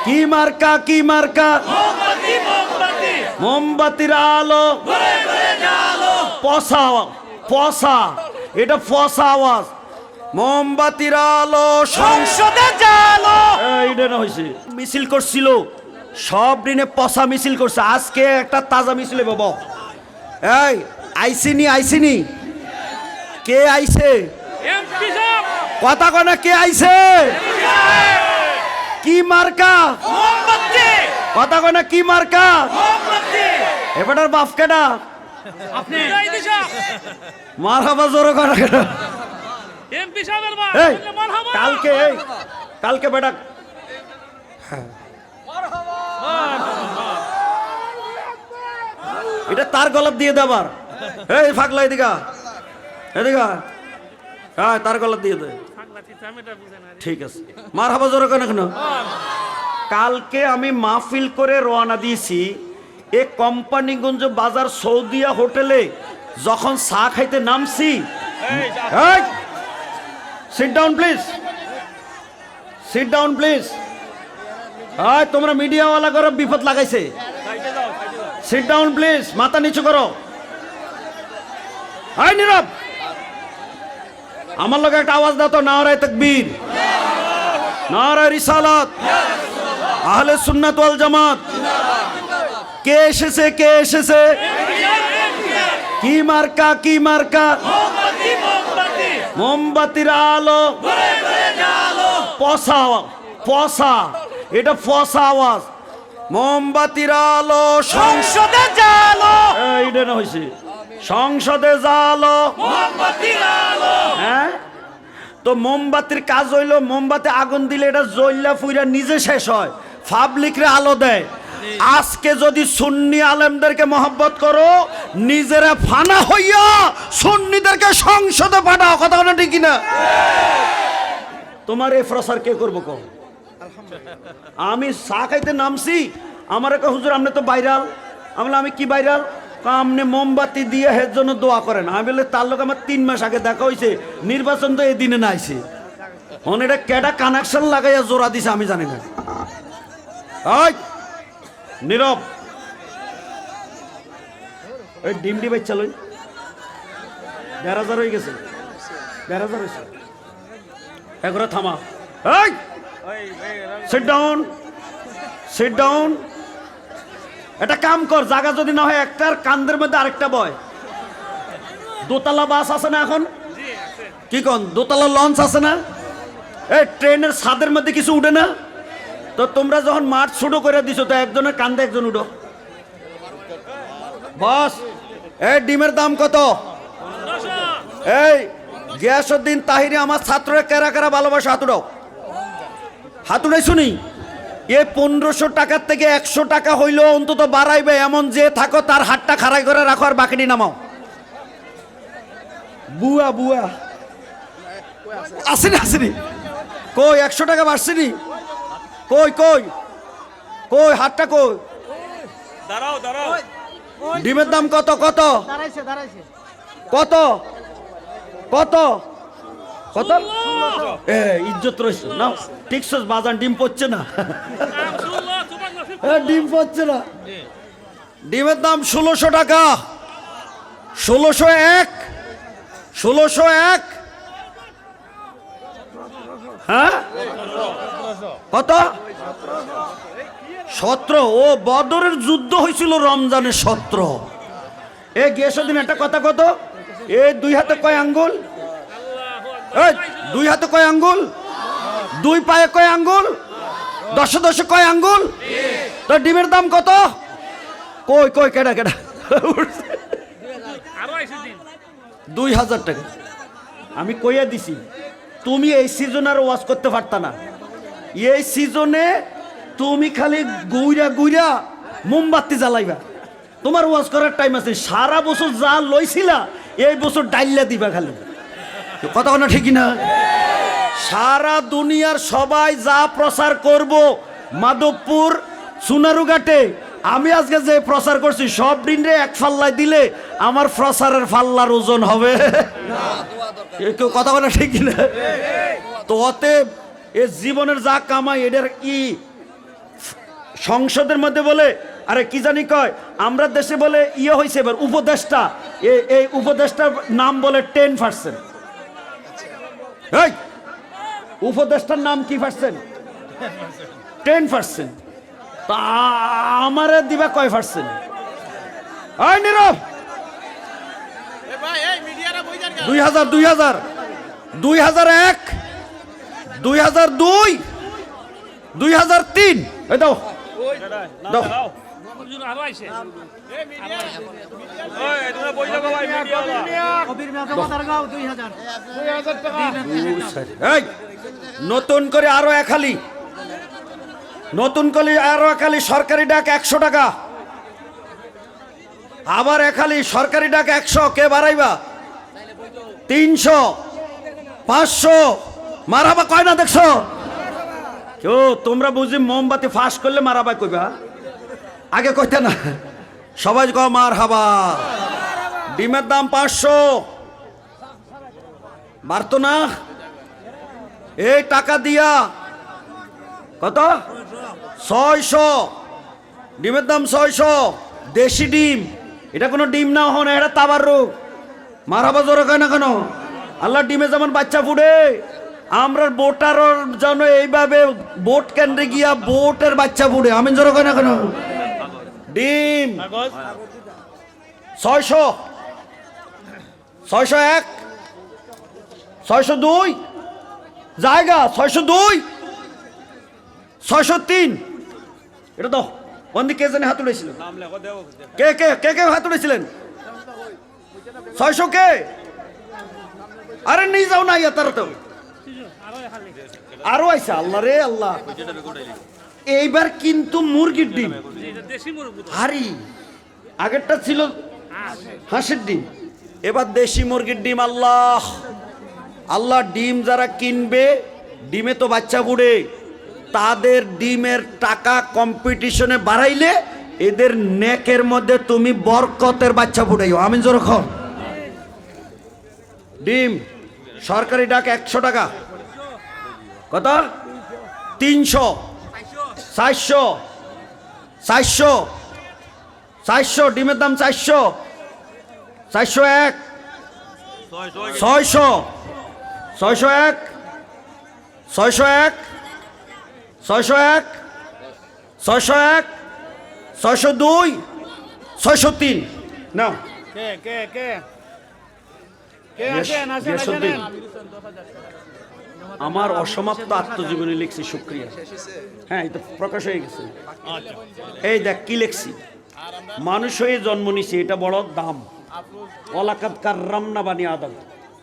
কি মার্কা কি মার্কা মোমবাতির আলো পসা পসা এটা পসা আওয়াজ মোমবাতির আলো সংসদে জালো এইটা না হয়েছে মিছিল করছিল সব দিনে পসা মিছিল করছে আজকে একটা তাজা মিছিলে বাবা এই আইসিনি কে আইছে কথা কয় না কে আইছে কি মার্কা কথা কয় না কি মার্কা এবারের বাপ কেডা আপনি মারহাবা জোরে করা কেন এমপি সাহেবের মা এই মারহাবা কালকে বেটা এটা তার গলাপ দিয়ে দেবার এই ফাগলা এদিকা হ্যাঁ তার গলাপ দিয়ে দে ঠিক আছে মারহাবা জোরে কেন কেন কালকে আমি মাহফিল করে রওনা দিয়েছি এ কোম্পানিগঞ্জ বাজার সৌদিয়া হোটেলে যখন চা খাইতে নামছি সিট ডাউন প্লিজ তোমরা মিডিয়াওয়ালা করো বিপদ লাগাইছে সিট ডাউন প্লিজ মাথা নিচু করো নীরব আমার লোক একটা আওয়াজ দাও তো নারায়ে তাকবীর নারায়ে রিসালাত আহলে সুন্নাত ওয়াল জামাত কে এসেছে কি মার্কা মোমবাতির আলো পসা এটা পসা আওয়াজ মোমবাতির আলো সংসদে জালো এইটা না হয়েছে সংসদে জালো হ্যাঁ তো মোমবাতির কাজ হইলো মোমবাতি আগুন দিলে এটা জ্বললা ফুইরা নিজে শেষ হয় পাবলিকরে আলো দেয় আজকে যদি সুন্নি আলেমদেরকে মহব্বত করো নিজেরা ফানা হইয়া সুন্নিদেরকে সংসদে পাঠাও কথা না ঠিক না তোমার এই প্রচার কে করবো কো আমি চা খাইতে নামছি আমার একটা হুজুর আপনি তো ভাইরাল আমি কি ভাইরাল আপনি মোমবাতি দিয়ে হের জন্য দোয়া করেন আমি বলে তার লোক আমার 3 মাস আগে দেখা হয়েছে নির্বাচন তো এই দিনে না আইছে এটা কেডা কানেকশন লাগাইয়া জোড়া দিছে আমি জানি না নীরব ওই ডিমডি বাচ্চা লই 1,500 হয়ে গেছে 1,500 হয়েছে একরা থামা সিট ডাউন এটা কাম কর জায়গা যদি না হয় একটার কান্দের মধ্যে আরেকটা বয় দোতলা বাস আছে না এখন কি কোন দোতলা লঞ্চ আছে না এই ট্রেনের ছাদের মধ্যে কিছু উঠে না তো তোমরা যখন মাঠ শুরু করে দিছো তো একজনের কান্দে একজন উঠো বস এই ডিমের দাম কত এই গিয়াসউদ্দিন তাহিরি আমার ছাত্ররা কারা ভালোবাসা হাত উঠাই শুনি এ 1500 টাকার থেকে 100 টাকা হইলো অন্তত বাড়াইবে এমন যে থাকো তার হাতটা খাড়াই করে রাখো আর বাকিটি নামাও বুয়া আসেনি কই 100 টাকা বাড়ছেনি কই হাতটা কই দাঁড়াও ডিমের দাম কত ইজ্জত রয়েছে না ঠিকছে বাজান ডিম পড়ছে না ডিম পড়ছে না ডিমের দাম 1600 টাকা 1601 হ্যাঁ কত 17 ও বদরের যুদ্ধ হয়েছিল রমজানের 17 এ গিয়াসউদ্দিন একটা কথা কত এ 2 হাতে কয় আঙ্গুল এই 2 হাতে কয় আঙ্গুল 2 পায়ে কয় আঙ্গুল 10 কয় আঙ্গুল তো ডিমের দাম কত কই কেডা 2000 টাকা আমি কইয়া দিছি তুমি এই সিজনে আর ওয়াজ করতে পারতা না এই সিজনে তুমি খালি গুইরা মোমবাতি জ্বালাইবা তোমার ওয়াজ করার টাইম আছে সারা বছর যা লইছিলা এই বছর ডাইল্লা দিবা খালি কথা না ঠিক না সারা দুনিয়ার সবাই যা প্রচার করব মাধবপুর সোনারুঘাটে আমি আজকে যে প্রচার করছি সব দিনে এক ফাল্লায় দিলে আমার প্রচারের ফাল্লার ওজন হবে কেউ কথা বলা ঠিক না তো অতএব এ জীবনের যা কামাই এটার সংসদের মধ্যে বলে আরে কি জানি কয় আমরা দেশে বলে ইয়ে হয়েছে এবার উপদেষ্টা এই উপদেষ্টার নাম বলে 10%। এই উপদেষ্টার নাম কি পার্সেন্ট? 10%। তা আমারে দিবা কয় পার্সেন্ট? এই নীরব 2000 2000 2001 2002 2003 এই দাও দাও আরো আইছে ওই তোমরা বই লাগো ভাই মিডিয়া কবির মেয়াদ বাজারগাঁও 2000 টাকা এই নতুন করে আরো একালি নতুন করে আরো একালি সরকারি ডাক 100 টাকা আবার একালি সরকারি ডাক 100 কে বাড়াইবা 300 500 মারাবা কয় না দেখছো কেউ তোমরা বুঝি মোমবাতি ফাঁস করলে মারাবা কইবা আগে কইতে না সবাই কয় মার হাবা ডিমের দাম 500 বাড়তো না এই টাকা দিয়া কত 600 ডিমের দাম 600 দেশি ডিম এটা কোনো ডিম না হন এটা তাবার রোগ মারাবা জোরে কয় না কেন আল্লাহ ডিমে যেমন বাচ্চা ফুটে আমরা বোটারও যেন এইভাবে বোট কেন্দ্রে গিয়া বোটের বাচ্চা ফুটে আমি জোরে কয় না কেন ডিম 600 601 602 জায়গা 602 603 এটা দাও কোন দিকে জানে হাত উঠেছিল নাম লেখো দেও কে কে কে কে হাত উঠেছিলেন 600 কে আরে নিয়ে যাও না ইয়াতার তো আরো আইসা আল্লাহ রে আল্লাহ এইবার কিন্তু মুরগির ডিম এটা দেশি মুরগি হারি আগেরটা ছিল হাঁসের ডিম এবার দেশি মুরগির ডিম আল্লাহ আল্লাহ ডিম যারা কিনবে ডিমে তো বাচ্চা বুড়ে তাদের ডিমের টাকা কম্পিটিশনে বাড়াইলে এদের নেকের মধ্যে তুমি বরকতের বাচ্চা ফুটাইও আমি যেরকম ডিম সরকারি ডাক 100 টাকা কত 300 400 400 400 ডিমের দাম 400 401 600 601 601 601 601 602 603 না কে কে কে কে আসেন আসেন আসেন আমার অসমাপ্ত আত্মজীবনী লিখছি শুক্রিয়া হ্যাঁ এই তো প্রকাশ হয়ে গেছে এই দেখ কি লিখছি মানুষ হয়ে জন্ম নিছি এটা বড় দাম ওয়ালাকাদ কাররামনা বানি আদম